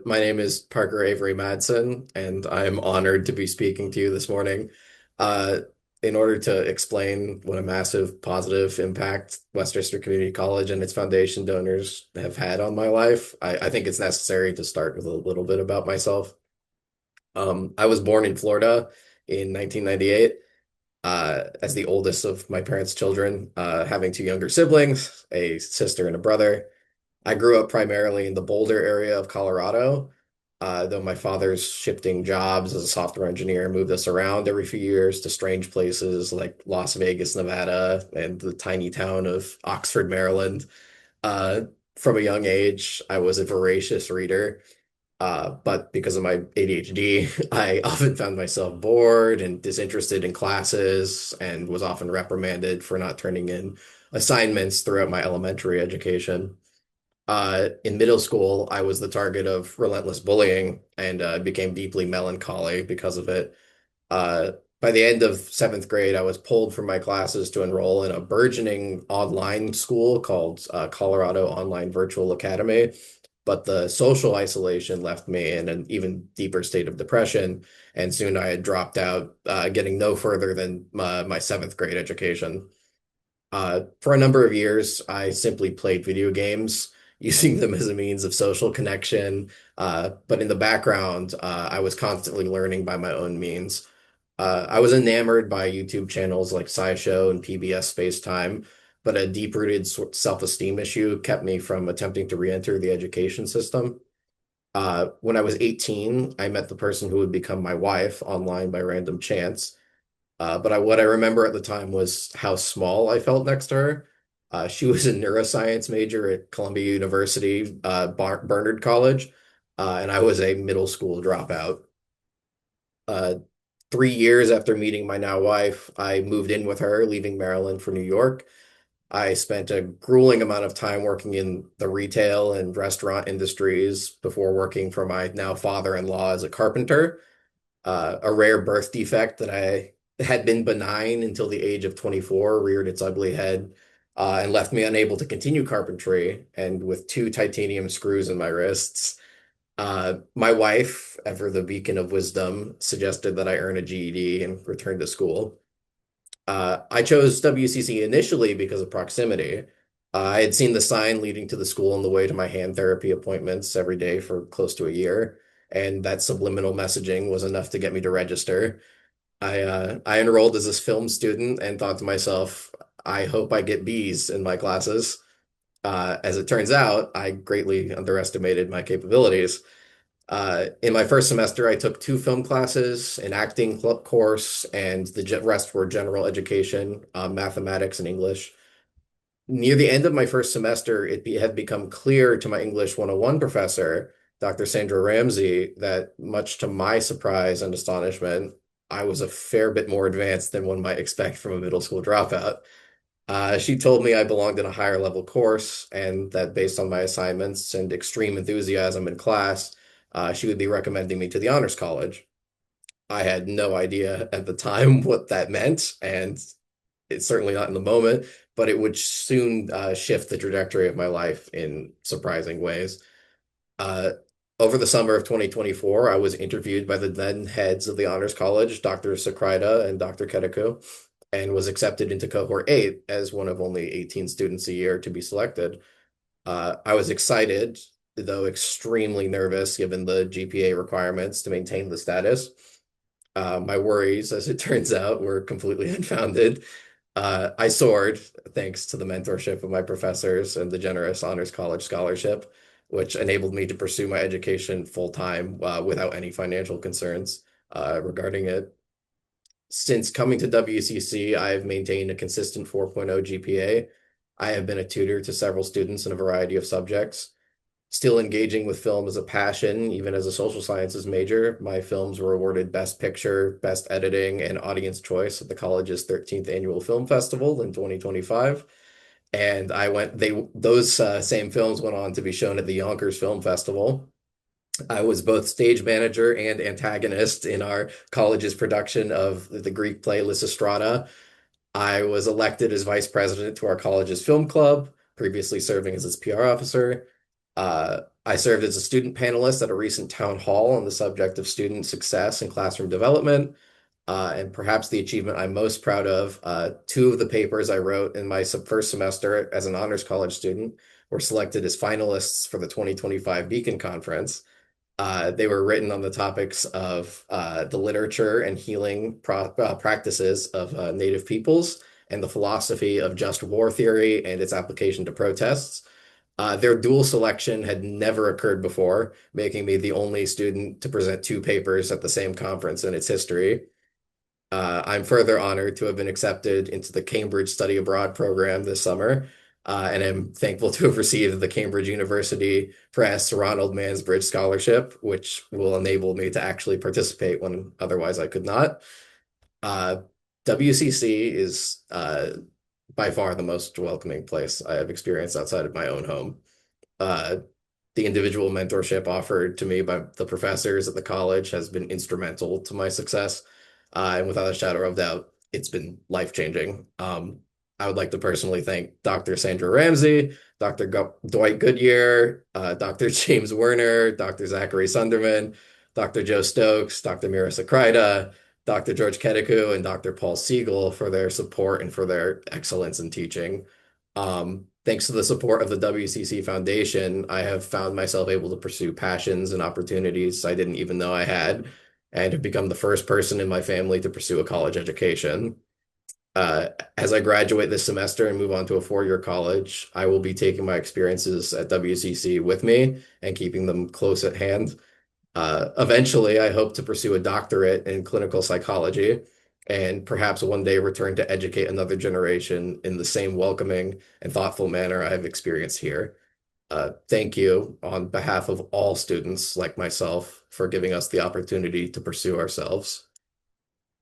My name is Parker Madsen, and I'm honored to be speaking to you this morning. Uh, in order to explain what a massive positive impact Westchester Community College and its foundation donors have had on my life, I think it's necessary to start with a little bit about myself. I was born in Florida in 1998, as the oldest of my parents' children, having two younger siblings, a sister and a brother. I grew up primarily in the Boulder area of Colorado, though my father's shifting jobs as a software engineer moved us around every few years to strange places like Las Vegas, Nevada, and the tiny town of Oxford, Maryland. Uh, from a young age, I was a voracious reader, but because of my ADHD, I often found myself bored and disinterested in classes and was often reprimanded for not turning in assignments throughout my elementary education. In middle school, I was the target of relentless bullying and became deeply melancholy because of it. Uh, by the end of seventh grade, I was pulled from my classes to enroll in a burgeoning online school called Colorado Online Virtual Academy. But the social isolation left me in an even deeper state of depression, and soon I had dropped out, getting no further than my seventh grade education. For a number of years, I simply played video games, using them as a means of social connection. But in the background, I was constantly learning by my own means. I was enamored by YouTube channels like SciShow and PBS Space Time, but a deep-rooted self-esteem issue kept me from attempting to re-enter the education system. When I was 18, I met the person who would become my wife online by random chance. What I remember at the time was how small I felt next to her. She was a neuroscience major at Columbia University, Barnard College, and I was a middle school dropout. Uh, 3 years after meeting my now wife, I moved in with her, leaving Maryland for New York. I spent a grueling amount of time working in the retail and restaurant industries before working for my now father-in-law as a carpenter, a rare birth defect that I had been benign until the age of 24 reared its ugly head, and left me unable to continue carpentry and with two titanium screws in my wrists. My wife, ever the beacon of wisdom, suggested that I earn a GED and return to school. I chose WCC initially because of proximity. I had seen the sign leading to the school on the way to my hand therapy appointments every day for close to a year, and that subliminal messaging was enough to get me to register. I enrolled as a film student and thought to myself, I hope I get B's in my classes. As it turns out, I greatly underestimated my capabilities. In my first semester, I took two film classes, an acting course, and the rest were general education, mathematics, and English. Near the end of my first semester, had become clear to my English 101 professor, Dr. Sandra Ramsey, that much to my surprise and astonishment, I was a fair bit more advanced than one might expect from a middle school dropout. She told me I belonged in a higher level course and that based on my assignments and extreme enthusiasm in class, she would be recommending me to the honors college. I had no idea at the time what that meant, and it's certainly not in the moment, but it would soon shift the trajectory of my life in surprising ways. Uh, Over the summer of 2024, I was interviewed by the then heads of the Honors College, Dr. Sakraida and Dr. Kedeku, and was accepted into cohort 8 as one of only 18 students a year to be selected. I was excited, though extremely nervous given the GPA requirements to maintain the status. My worries, as it turns out, were completely unfounded. I soared thanks to the mentorship of my professors and the generous Honors College scholarship, which enabled me to pursue my education full time without any financial concerns regarding it. Since coming to WCC, I have maintained a consistent 4.0 GPA. I have been a tutor to several students in a variety of subjects. Still engaging with film as a passion, even as a social sciences major, my films were awarded Best Picture, Best Editing, and Audience Choice at the college's 13th Annual Film Festival in 2025. And those same films went on to be shown at the Yonkers Film Festival. I was both stage manager and antagonist in our college's production of the Greek play Lysistrata. I was elected as vice president to our college's film club, previously serving as its PR officer. I served as a student panelist at a recent town hall on the subject of student success and classroom development. And perhaps the achievement I'm most proud of, two of the papers I wrote in my first semester as an honors college student were selected as finalists for the 2025 Beacon Conference. They were written on the topics of the literature and healing practices of Native peoples and the philosophy of just war theory and its application to protests. Their dual selection had never occurred before, making me the only student to present two papers at the same conference in its history. I'm further honored to have been accepted into the Cambridge Study Abroad program this summer, and I'm thankful to have received the Cambridge University Press Ronald Mansbridge Scholarship, which will enable me to actually participate when otherwise I could not. Uh, WCC is by far the most welcoming place I have experienced outside of my own home. Uh, the individual mentorship offered to me by the professors at the college has been instrumental to my success. And without a shadow of doubt, it's been life-changing. I would like to personally thank Dr. Sandra Ramsey, Dr. Dwight Goodyear, Dr. James Werner, Dr. Zachary Sunderman, Dr. Joe Stokes, Dr. Mira Sakraida, Dr. George Kedeku, and Dr. Paul Siegel for their support and for their excellence in teaching. Thanks to the support of the WCC Foundation, I have found myself able to pursue passions and opportunities I didn't even know I had, and have become the first person in my family to pursue a college education. As I graduate this semester and move on to a four-year college, I will be taking my experiences at WCC with me and keeping them close at hand. Eventually, I hope to pursue a doctorate in clinical psychology and perhaps one day return to educate another generation in the same welcoming and thoughtful manner I have experienced here. Thank you on behalf of all students like myself for giving us the opportunity to pursue ourselves.